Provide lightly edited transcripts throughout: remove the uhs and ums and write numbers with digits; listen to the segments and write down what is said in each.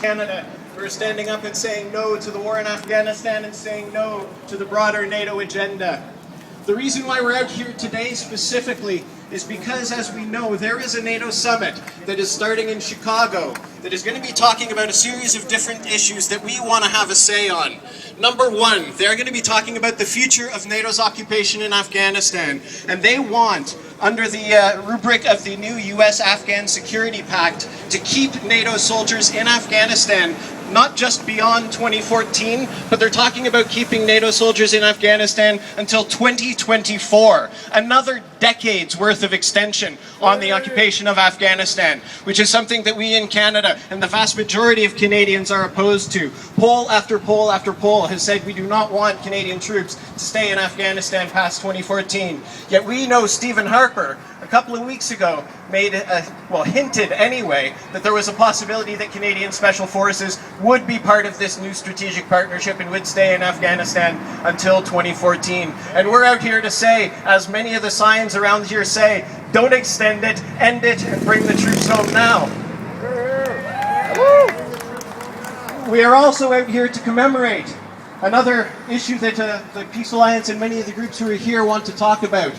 Canada, who are standing up and saying no to the war in Afghanistan and saying no to the broader NATO agenda. The reason why we're out here today specifically is because, as we know, there is a NATO summit that is starting in Chicago that is going to be talking about a series of different issues that we want to have a say on. Number one, they're going to be talking about the future of NATO's occupation in Afghanistan, and they want, under the rubric of the new US-Afghan Security Pact, to keep NATO soldiers in Afghanistan, not just beyond 2014, but they're talking about keeping NATO soldiers in Afghanistan until 2024. Another decade's worth of extension on the occupation of Afghanistan, which is something that we in Canada and the vast majority of Canadians are opposed to. Poll after poll after poll has said we do not want Canadian troops to stay in Afghanistan past 2014. Yet we know Stephen Harper, a couple of weeks ago, hinted anyway, that there was a possibility that Canadian Special Forces would be part of this new strategic partnership and would stay in Afghanistan until 2014. And we're out here to say, as many of the signs around here say, don't extend it, end it, and bring the troops home now. We are also out here to commemorate another issue that the Peace Alliance and many of the groups who are here want to talk about.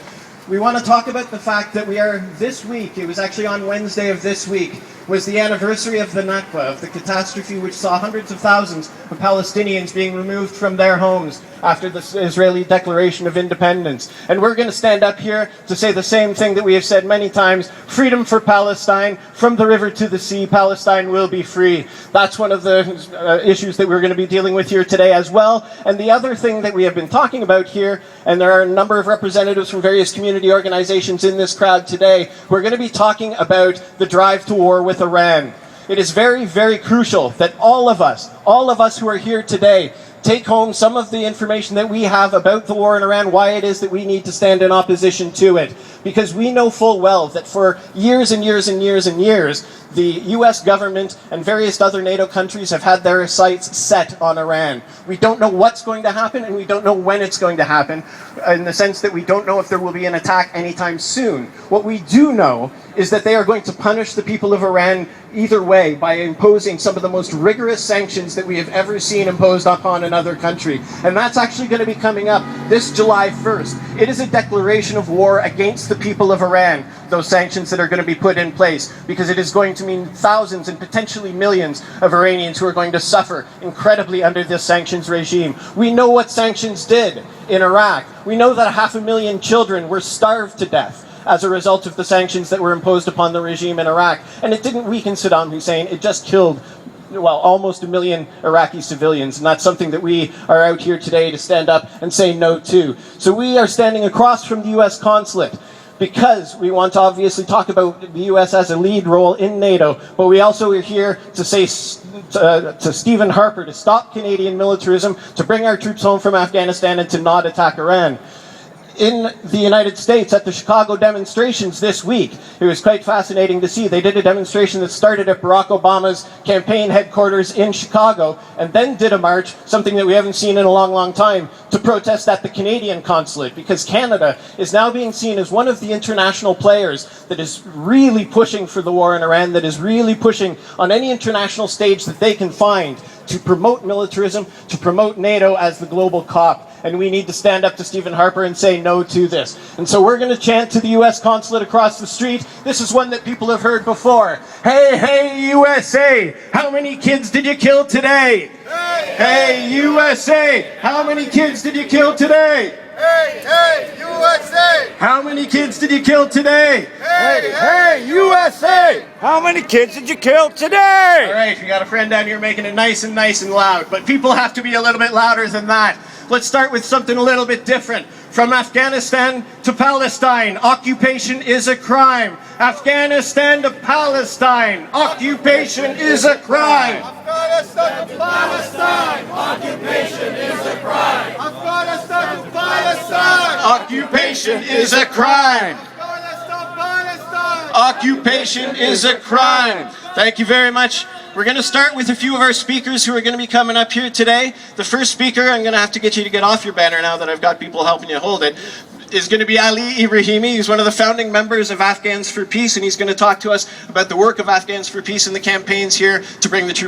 We want to talk about the fact that we are this week, it was actually on Wednesday of this week, was the anniversary of the Nakba, of the catastrophe which saw hundreds of thousands of Palestinians being removed from their homes after the Israeli declaration of independence. And we're going to stand up here to say the same thing that we have said many times: freedom for Palestine, from the river to the sea, Palestine will be free. That's one of the issues that we're going to be dealing with here today as well. And the other thing that we have been talking about here, and there are a number of representatives from various community organizations in this crowd today, we're going to be talking about the drive to war with Iran. It is very, very crucial that all of us who are here today, take home some of the information that we have about the war in Iran, why it is that we need to stand in opposition to it. Because we know full well that for years and years and years and years, the US government and various other NATO countries have had their sights set on Iran. We don't know what's going to happen, and we don't know when it's going to happen, in the sense that we don't know if there will be an attack anytime soon. What we do know is that they are going to punish the people of Iran either way by imposing some of the most rigorous sanctions that we have ever seen imposed upon another country. And that's actually going to be coming up this July 1st. It is a declaration of war against the people of Iran, those sanctions that are going to be put in place, because it is going to mean thousands and potentially millions of Iranians who are going to suffer incredibly under this sanctions regime. We know what sanctions did in Iraq. We know that 500,000 children were starved to death as a result of the sanctions that were imposed upon the regime in Iraq. And it didn't weaken Saddam Hussein, it just killed, well, almost 1 million Iraqi civilians. And that's something that we are out here today to stand up and say no to. So we are standing across from the US consulate because we want to obviously talk about the US as a lead role in NATO, but we also are here to say to Stephen Harper to stop Canadian militarism, to bring our troops home from Afghanistan, and to not attack Iran. In the United States, at the Chicago demonstrations this week, it was quite fascinating to see. They did a demonstration that started at Barack Obama's campaign headquarters in Chicago, and then did a march, something that we haven't seen in a long, long time, to protest at the Canadian consulate, because Canada is now being seen as one of the international players that is really pushing for the war in Iran, that is really pushing on any international stage that they can find to promote militarism, to promote NATO as the global cop. And we need to stand up to Stephen Harper and say no to this. And so we're going to chant to the US consulate across the street. This is one that people have heard before. Hey, hey, USA, how many kids did you kill today? Hey, hey, USA, how many kids did you kill today? Hey, hey, USA! How many kids did you kill today? Hey, hey, USA! How many kids did you kill today? All right, we got a friend down here making it nice and loud, but people have to be a little bit louder than that. Let's start with something a little bit different. From Afghanistan to Palestine, occupation is a crime. Afghanistan to Palestine, occupation is a crime. Afghanistan to Palestine, occupation is a crime. Afghanistan to Palestine, Occupation is a crime. Afghanistan, Palestine. Occupation is a crime. Thank you very much. We're going to start with a few of our speakers who are going to be coming up here today. The first speaker, I'm going to have to get you to get off your banner now that I've got people helping you hold it, is going to be Ali Ibrahimi. He's one of the founding members of Afghans for Peace, and he's going to talk to us about the work of Afghans for Peace and the campaigns here to bring the troops